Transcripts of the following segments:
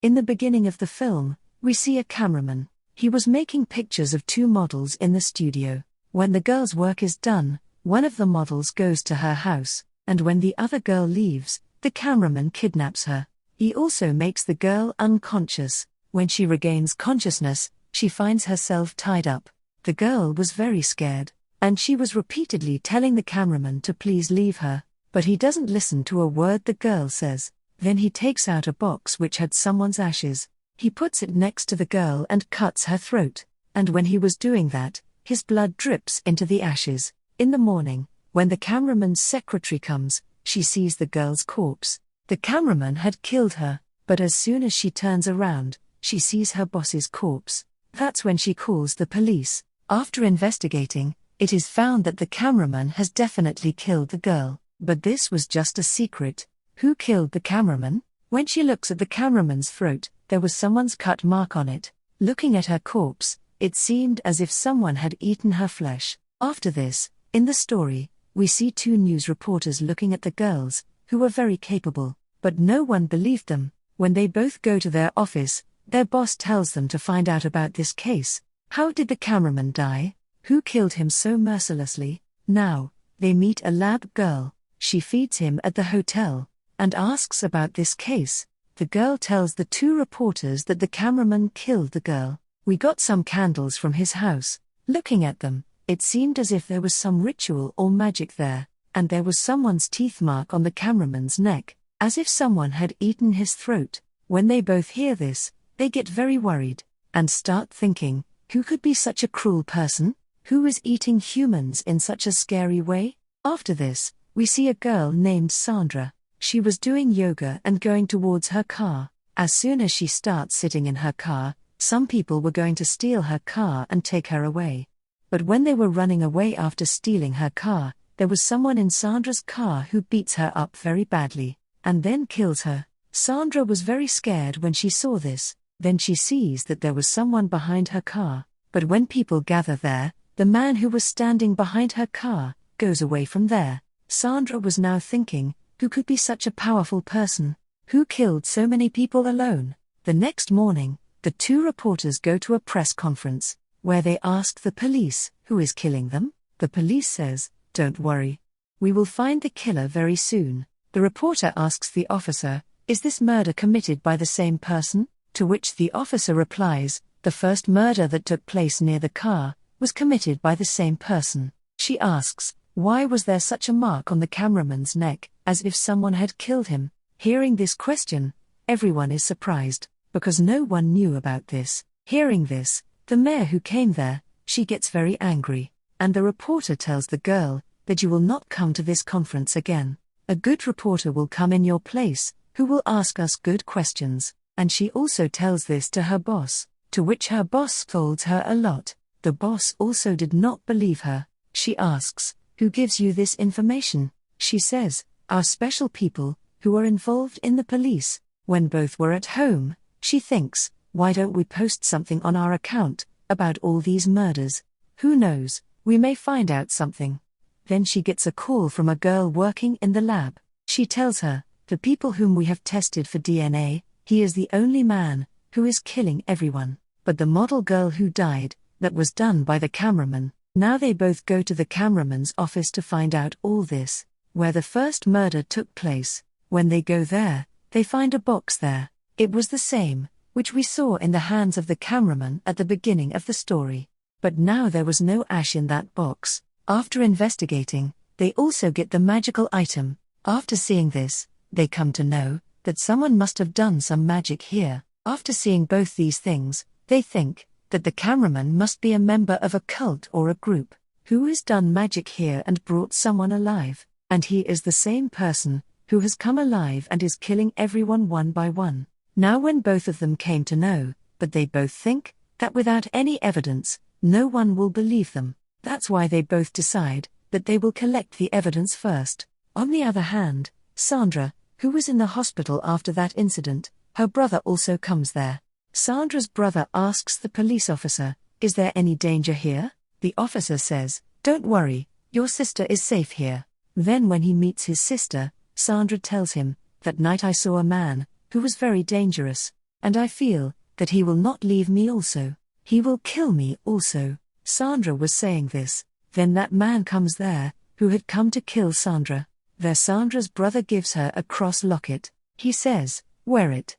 In the beginning of the film, we see a cameraman. He was making pictures of two models in the studio. When the girl's work is done, one of the models goes to her house, and when the other girl leaves, the cameraman kidnaps her. He also makes the girl unconscious. When she regains consciousness, she finds herself tied up. The girl was very scared, and she was repeatedly telling the cameraman to please leave her, but he doesn't listen to a word the girl says. Then he takes out a box which had someone's ashes. He puts it next to the girl and cuts her throat, and when he was doing that, his blood drips into the ashes. In the morning, when the cameraman's secretary comes, she sees the girl's corpse. The cameraman had killed her, but as soon as she turns around, she sees her boss's corpse. That's when she calls the police. After investigating, it is found that the cameraman has definitely killed the girl, but this was just a secret. Who killed the cameraman? When she looks at the cameraman's throat, there was someone's cut mark on it. Looking at her corpse, it seemed as if someone had eaten her flesh. After this, in the story, we see two news reporters looking at the girls, who were very capable, but no one believed them. When they both go to their office, their boss tells them to find out about this case. How did the cameraman die? Who killed him so mercilessly? Now, they meet a lab girl. She feeds him at the hotel, and asks about this case. The girl tells the two reporters that the cameraman killed the girl. We got some candles from his house. Looking at them, it seemed as if there was some ritual or magic there, and there was someone's teeth mark on the cameraman's neck, as if someone had eaten his throat. When they both hear this, they get very worried, and start thinking, who could be such a cruel person? Who is eating humans in such a scary way? After this, we see a girl named Sandra. She was doing yoga and going towards her car. As soon as she starts sitting in her car, some people were going to steal her car and take her away. But when they were running away after stealing her car, there was someone in Sandra's car who beats her up very badly, and then kills her. Sandra was very scared when she saw this. Then she sees that there was someone behind her car, but when people gather there, the man who was standing behind her car goes away from there. Sandra was now thinking, who could be such a powerful person? Who killed so many people alone? The next morning, the two reporters go to a press conference, where they ask the police, who is killing them? The police says, don't worry. We will find the killer very soon. The reporter asks the officer, is this murder committed by the same person? To which the officer replies, the first murder that took place near the car was committed by the same person. She asks, why was there such a mark on the cameraman's neck, as if someone had killed him? Hearing this question, everyone is surprised, because no one knew about this. Hearing this, the mayor who came there, she gets very angry, and the reporter tells the girl that you will not come to this conference again. A good reporter will come in your place, who will ask us good questions. And she also tells this to her boss, to which her boss scolds her a lot. The boss also did not believe her. She asks, who gives you this information? She says, our special people, who are involved in the police. When both were at home, she thinks, why don't we post something on our account, about all these murders? Who knows, we may find out something. Then she gets a call from a girl working in the lab. She tells her, the people whom we have tested for DNA, he is the only man who is killing everyone. But the model girl who died, that was done by the cameraman. Now they both go to the cameraman's office to find out all this, where the first murder took place. When they go there, they find a box there. It was the same, which we saw in the hands of the cameraman at the beginning of the story. But now there was no ash in that box. After investigating, they also get the magical item. After seeing this, they come to know that someone must have done some magic here. After seeing both these things, they think that the cameraman must be a member of a cult or a group, who has done magic here and brought someone alive, and he is the same person who has come alive and is killing everyone one by one. Now when both of them came to know, but they both think that without any evidence, no one will believe them. That's why they both decide that they will collect the evidence first. On the other hand, Sandra, who was in the hospital after that incident, her brother also comes there. Sandra's brother asks the police officer, is there any danger here? The officer says, don't worry, your sister is safe here. Then when he meets his sister, Sandra tells him, that night I saw a man, who was very dangerous. And I feel that he will not leave me also. He will kill me also. Sandra was saying this. Then that man comes there, who had come to kill Sandra. There Sandra's brother gives her a cross locket. He says, "Wear it.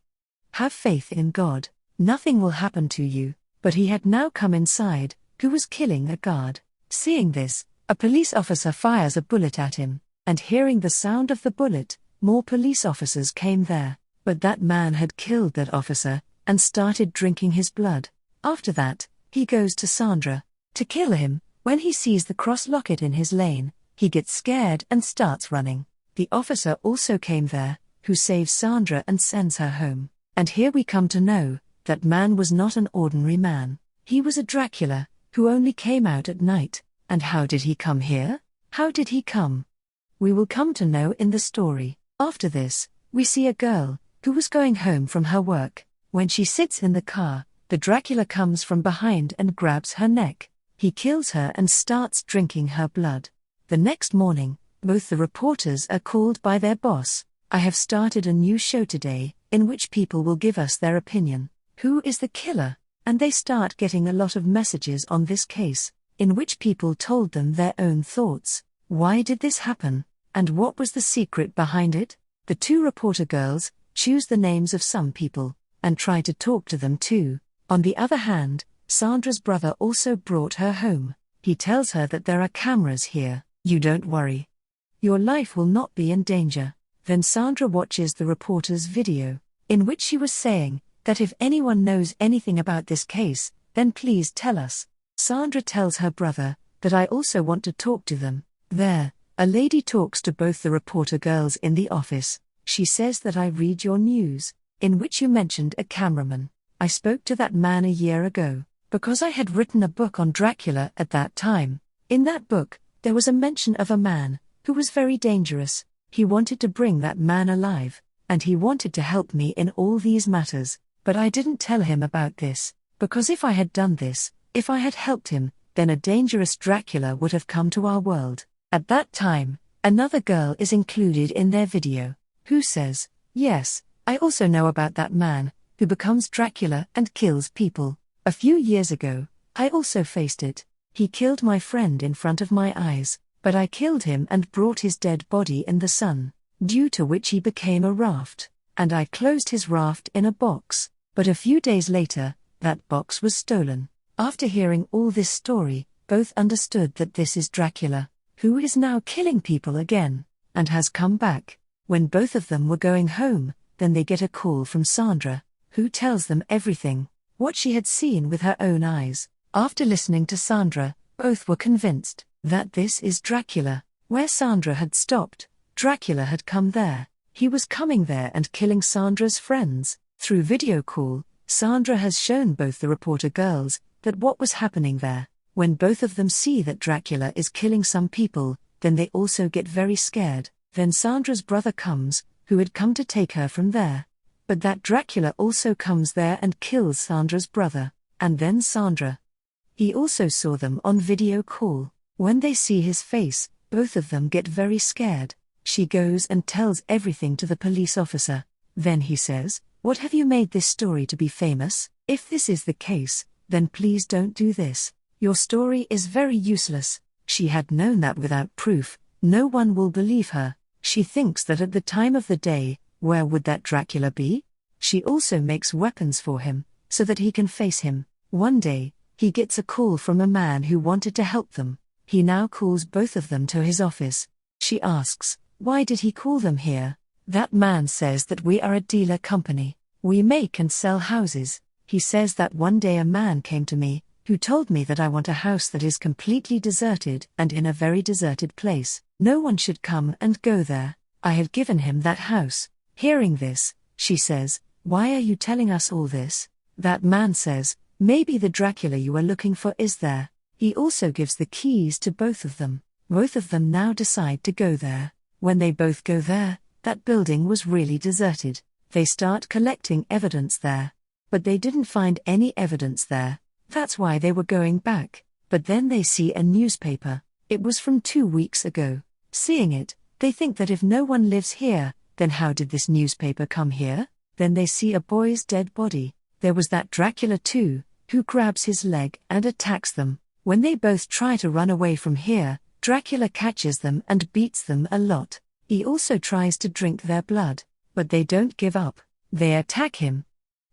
Have faith in God. Nothing will happen to you." But he had now come inside, who was killing a guard. Seeing this, a police officer fires a bullet at him, and hearing the sound of the bullet, more police officers came there. But that man had killed that officer, and started drinking his blood. After that, he goes to Sandra to kill him. When he sees the cross locket in his lane, he gets scared and starts running. The officer also came there, who saves Sandra and sends her home. And here we come to know that man was not an ordinary man. He was a Dracula, who only came out at night. And how did he come here? How did he come? We will come to know in the story. After this, we see a girl, who was going home from her work. When she sits in the car, the Dracula comes from behind and grabs her neck. He kills her and starts drinking her blood. The next morning, both the reporters are called by their boss. "I have started a new show today, in which people will give us their opinion. Who is the killer?" And they start getting a lot of messages on this case, in which people told them their own thoughts. Why did this happen? And what was the secret behind it? The two reporter girls choose the names of some people, and try to talk to them too. On the other hand, Sandra's brother also brought her home. He tells her that there are cameras here. "You don't worry. Your life will not be in danger." Then Sandra watches the reporter's video, in which she was saying that if anyone knows anything about this case, then please tell us. Sandra tells her brother that I also want to talk to them. There, a lady talks to both the reporter girls in the office. She says that I read your news, in which you mentioned a cameraman. I spoke to that man a year ago, because I had written a book on Dracula at that time. In that book, there was a mention of a man who was very dangerous. He wanted to bring that man alive, and he wanted to help me in all these matters. But I didn't tell him about this, because if I had done this, if I had helped him, then a dangerous Dracula would have come to our world. At that time, another girl is included in their video, who says, "Yes, I also know about that man, who becomes Dracula and kills people. A few years ago, I also faced it. He killed my friend in front of my eyes, but I killed him and brought his dead body in the sun, due to which he became a raft, and I closed his raft in a box. But a few days later, that box was stolen." After hearing all this story, both understood that this is Dracula, who is now killing people again, and has come back. When both of them were going home, then they get a call from Sandra, who tells them everything, what she had seen with her own eyes. After listening to Sandra, both were convinced that this is Dracula. Where Sandra had stopped, Dracula had come there. He was coming there and killing Sandra's friends. Through video call, Sandra has shown both the reporter girls that what was happening there. When both of them see that Dracula is killing some people, then they also get very scared. Then Sandra's brother comes, who had come to take her from there. But that Dracula also comes there and kills Sandra's brother. And then Sandra. He also saw them on video call. When they see his face, both of them get very scared. She goes and tells everything to the police officer. Then he says, "What have you made this story to be famous? If this is the case, then please don't do this. Your story is very useless." She had known that without proof, no one will believe her. She thinks that at the time of the day, where would that Dracula be? She also makes weapons for him, so that he can face him. One day, he gets a call from a man who wanted to help them. He now calls both of them to his office. She asks, why did he call them here? That man says that we are a dealer company. We make and sell houses. He says that one day a man came to me, who told me that I want a house that is completely deserted and in a very deserted place. No one should come and go there. I have given him that house. Hearing this, she says, "Why are you telling us all this?" That man says, "Maybe the Dracula you are looking for is there." He also gives the keys to both of them. Both of them now decide to go there. When they both go there, that building was really deserted. They start collecting evidence there. But they didn't find any evidence there. That's why they were going back. But then they see a newspaper. It was from 2 weeks ago. Seeing it, they think that if no one lives here, then how did this newspaper come here? Then they see a boy's dead body. There was that Dracula too, who grabs his leg and attacks them. When they both try to run away from here, Dracula catches them and beats them a lot. He also tries to drink their blood, but they don't give up. They attack him.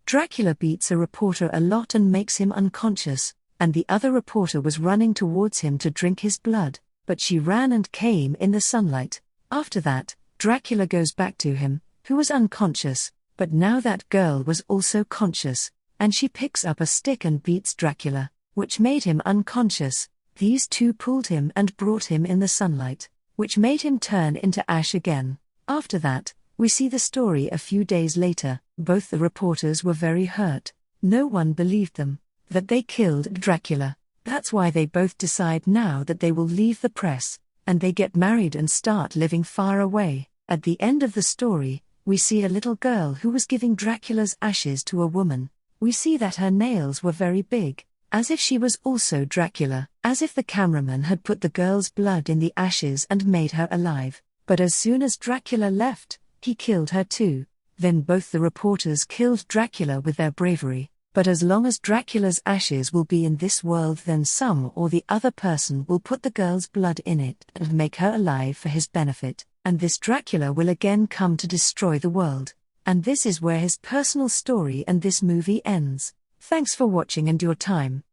Dracula beats a reporter a lot and makes him unconscious, and the other reporter was running towards him to drink his blood, but she ran and came in the sunlight. After that, Dracula goes back to him, who was unconscious, but now that girl was also conscious, and she picks up a stick and beats Dracula, which made him unconscious. These two pulled him and brought him in the sunlight, which made him turn into ash again. After that, we see the story a few days later. Both the reporters were very hurt. No one believed them, that they killed Dracula. That's why they both decide now that they will leave the press, and they get married and start living far away. At the end of the story, we see a little girl who was giving Dracula's ashes to a woman. We see that her nails were very big, as if she was also Dracula, as if the cameraman had put the girl's blood in the ashes and made her alive. But as soon as Dracula left, he killed her too. Then both the reporters killed Dracula with their bravery. But as long as Dracula's ashes will be in this world, then some or the other person will put the girl's blood in it and make her alive for his benefit, and this Dracula will again come to destroy the world. And this is where his personal story and this movie ends. Thanks for watching and your time.